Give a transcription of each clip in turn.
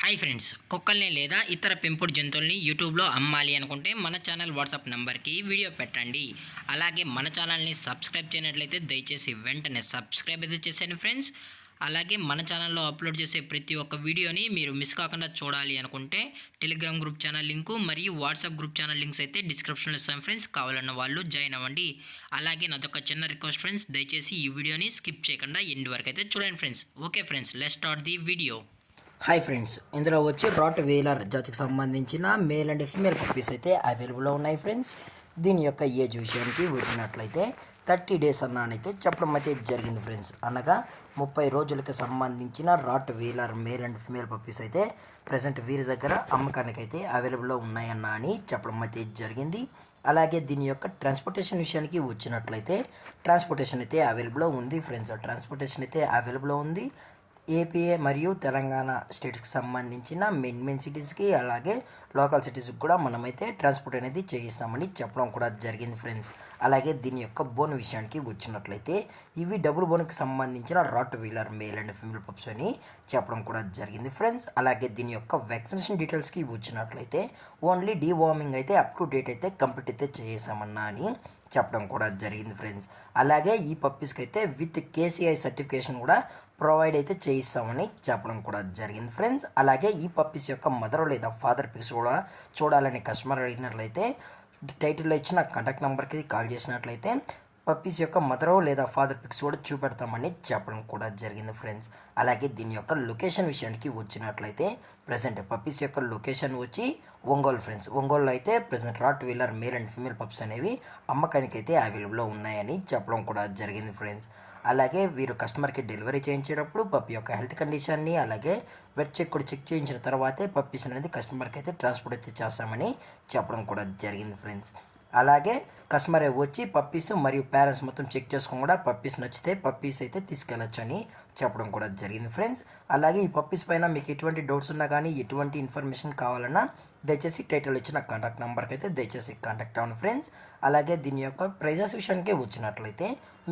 Hi friends, కుక్కల్ని లేదా ఇతర పెంపుడు జంతువుల్ని యూట్యూబ్లో అమ్మాలి అనుకుంటే మన ఛానల్ వాట్సాప్ నెంబర్కి వీడియో పెట్టండి. అలాగే మన ఛానల్ని సబ్స్క్రైబ్ చేయనట్లయితే దయచేసి వెంటనే సబ్స్క్రైబ్ అయితే చేసేయండి ఫ్రెండ్స్. అలాగే మన ఛానల్లో అప్లోడ్ చేసే ప్రతి ఒక్క వీడియోని మీరు మిస్ కాకుండా చూడాలి అనుకుంటే టెలిగ్రామ్ గ్రూప్ ఛానల్ లింకు మరియు వాట్సాప్ గ్రూప్ ఛానల్ లింక్స్ అయితే డిస్క్రిప్షన్లో ఇస్తాను ఫ్రెండ్స్. కావాలన్న వాళ్ళు జాయిన్ అవ్వండి. అలాగే నాదొక చిన్న రిక్వెస్ట్ ఫ్రెండ్స్, దయచేసి ఈ వీడియోని స్కిప్ చేయకుండా ఎండ్ వరకు అయితే చూడండి friends. Okay friends, let's start the video. Hi friends, ఇందులో వచ్చి రాట్ వీలర్ జాతికి సంబంధించిన మేల్ అండ్ ఫిమేల్ పప్పీస్ అయితే అవైలబుల్లో ఉన్నాయి ఫ్రెండ్స్. దీని యొక్క ఏజ్ విషయానికి వచ్చినట్లయితే 30 days అన్నానైతే చెప్పడం అయితే జరిగింది ఫ్రెండ్స్. అనగా 30 రోజులకి సంబంధించిన rottweiler male and female puppies అయితే ప్రజెంట్ వీరి దగ్గర అమ్మకానికి అయితే అవైలబుల్లో ఉన్నాయన్న అని చెప్పడం అయితే జరిగింది. అలాగే దీని యొక్క ట్రాన్స్పోర్టేషన్ విషయానికి వచ్చినట్లయితే ట్రాన్స్పోర్టేషన్ అయితే అవైలబుల్లో ఉంది ఫ్రెండ్స్. ట్రాన్స్పోర్టేషన్ అయితే అవైలబుల్లో ఉంది. ఏపీఏ మరియు తెలంగాణ స్టేట్స్కి సంబంధించిన మెయిన్ సిటీస్కి అలాగే లోకల్ సిటీస్కి కూడా మనమైతే ట్రాన్స్పోర్ట్ అనేది చేయిస్తామని చెప్పడం కూడా జరిగింది ఫ్రెండ్స్. అలాగే దీని యొక్క బోన్ విషయానికి వచ్చినట్లయితే ఇవి డబుల్ బోన్కి సంబంధించిన rottweiler male and female pups అని చెప్పడం కూడా జరిగింది ఫ్రెండ్స్. అలాగే దీని యొక్క వ్యాక్సినేషన్ డీటెయిల్స్కి వచ్చినట్లయితే ఓన్లీ డీవార్మింగ్ అయితే అప్ టు డేట్ అయితే కంప్లీట్ అయితే చేసామన్నా అని చెప్పడం కూడా జరిగింది ఫ్రెండ్స్. అలాగే ఈ పప్పీస్కి అయితే విత్ కేసీఐ సర్టిఫికేషన్ కూడా ప్రొవైడ్ అయితే చేయిస్తామని చెప్పడం కూడా జరిగింది ఫ్రెండ్స్. అలాగే ఈ పప్పీస్ యొక్క మదర్ లేదా ఫాదర్ పిక్స్ కూడా చూడాలని కస్టమర్ అడిగినట్లయితే టైటిల్లో ఇచ్చిన కాంటాక్ట్ నెంబర్కి కాల్ చేసినట్లయితే పప్పీస్ యొక్క మదర్ లేదా ఫాదర్ పిక్స్ కూడా చూపెడతామని చెప్పడం కూడా జరిగింది ఫ్రెండ్స్. అలాగే దీని యొక్క లొకేషన్ విషయానికి వచ్చినట్లయితే ప్రజెంట్ పప్పీస్ యొక్క లొకేషన్ వచ్చి ఒంగోలు ఫ్రెండ్స్. ఒంగోలులో అయితే present rottweiler male and female pups అనేవి అమ్మకానికి అయితే అవైలబుల్లో ఉన్నాయని చెప్పడం కూడా జరిగింది ఫ్రెండ్స్. అలాగే వీరు కస్టమర్కి డెలివరీ చేయించేటప్పుడు పప్పి యొక్క హెల్త్ కండిషన్ని అలాగే వెట్ చెక్ కూడా చెక్ చేయించిన తర్వాతే పప్పీస్ అనేది కస్టమర్కి అయితే ట్రాన్స్పోర్ట్ అయితే చేస్తామని చెప్పడం కూడా జరిగింది ఫ్రెండ్స్. అలాగే కస్టమర్ వచ్చి పప్పీస్ మరియు పేరెంట్స్ మొత్తం చెక్ చేసుకొని కూడా పప్పీస్ నచ్చితే పప్పీస్ అయితే తీసుకెళ్ళచ్చు అని చెప్పడం కూడా జరిగింది ఫ్రెండ్స్. అలాగే ఈ పప్పీస్ పైన మీకు ఎటువంటి డౌట్స్ ఉన్నా కానీ ఎటువంటి ఇన్ఫర్మేషన్ కావాలన్నా దయచేసి టైటిల్ ఇచ్చిన కాంటాక్ట్ నెంబర్కి అయితే దయచేసి కాంటాక్ట్ అవ్వండి ఫ్రెండ్స్. అలాగే దీని యొక్క ప్రైజెస్ విషయానికి వచ్చినట్లయితే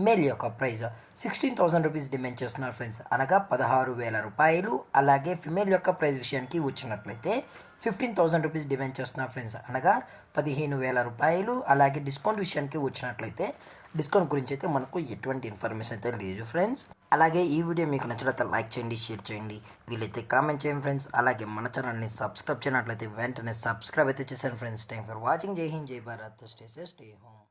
మేల్ యొక్క ప్రైజ్ 16,000 రూపీస్ డిమాండ్ చేస్తున్నారు ఫ్రెండ్స్, అనగా 16,000 రూపాయలు. అలాగే ఫిమేల్ యొక్క ప్రైజ్ విషయానికి వచ్చినట్లయితే 15,000 రూపీస్ డిమాండ్ చేస్తున్నారు ఫ్రెండ్స్, అనగా 15,000 రూపాయలు. అలాగే డిస్కౌంట్ విషయానికి వచ్చినట్లయితే డిస్కౌంట్ గురించి అయితే మనకు ఎటువంటి ఇన్ఫర్మేషన్ అయితే లేదు ఫ్రెండ్స్. అలాగే ఈ వీడియో మీకు నచ్చినట్లయితే లైక్ చేయండి, షేర్ చేయండి, వీలైతే కామెంట్ చేయండి ఫ్రెండ్స్. అలాగే మన ఛానల్ని సబ్స్క్రైబ్ చేయనట్లయితే వెంటనే సబ్స్క్రైబ్ అయితే చేశాను ఫ్రెండ్స్. Thank for watching. జై హింద్, జై Bharat, stay safe, stay home.